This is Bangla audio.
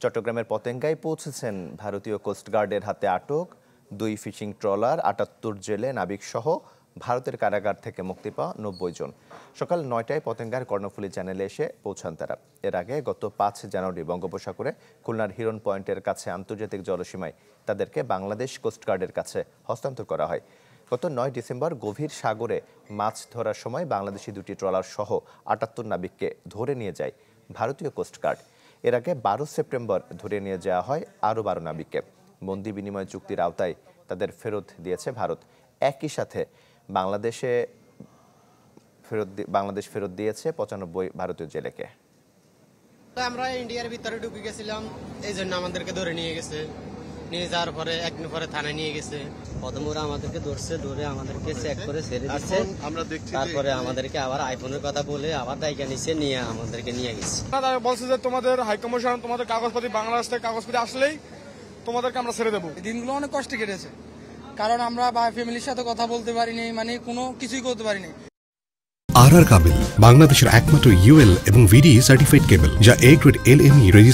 চট্টগ্রামের পতেঙ্গায় পৌঁছেছেন ভারতীয় কোস্টগার্ডের হাতে আটক 2 ফিশিং ট্রলার, 78 জেলে নাবিকসহ ভারতের কারাগার থেকে মুক্তি পাওয়া 90 জন। সকাল 9টায় পতেঙ্গার কর্ণফুলী চ্যানেলে এসে পৌঁছান তারা। এর আগে গত 5 জানুয়ারি বঙ্গোপসাগরে খুলনার হিরন পয়েন্টের কাছে আন্তর্জাতিক জলসীমায় তাদেরকে বাংলাদেশ কোস্টগার্ডের কাছে হস্তান্তর করা হয়। গত 9 ডিসেম্বর গভীর সাগরে মাছ ধরার সময় বাংলাদেশি 2টি ট্রলার সহ 78 নাবিককে ধরে নিয়ে যায় ভারতীয় কোস্টগার্ড। এর আগে 12 সেপ্টেম্বর ধরে নিয়ে যাওয়া হয় আরও 12 নাবিককে। বন্দি বিনিময় চুক্তির আওতায় তাদের ফেরত দিয়েছে ভারত। একই সাথে বাংলাদেশ ফেরত দিয়েছে 95 ভারতীয় জেলেকে। আমরা ইন্ডিয়ার ভিতরে ঢুকে গেছিলাম, এই জন্য আমাদেরকে ধরে নিয়ে গেছে। নিয়ে যাওয়ার পরে একদিন পরে থানায় নিয়ে গেছে। প্রথমে ওরা আমাদেরকে ধরে আমাদেরকে চেক করে ছেড়ে দিচ্ছে। তারপরে আমাদেরকে আবার আইফোনের কথা বলে আবার দায়িকা নিচ্ছে, নিয়ে আমাদেরকে নিয়ে গেছে। বলছে যে তোমাদের হাইকমিশন তোমাদের কাগজপাতি বাংলাদেশ থেকে কাগজপাতি আসলেই তোমাদেরকে আমরা ছেড়ে দেবো। দিনগুলো অনেক কষ্ট কেটেছে, কারণ আমরা ফ্যামিলির সাথে কথা বলতে পারিনি, মানে কোনো কিছুই করতে পারিনি। আর কাবেল বাংলাদেশের একমাত্র ইউএল এবং ভিডি সার্টিফাইড কেবল, যা A গ্রেড LME রেজিস্ট্রেশন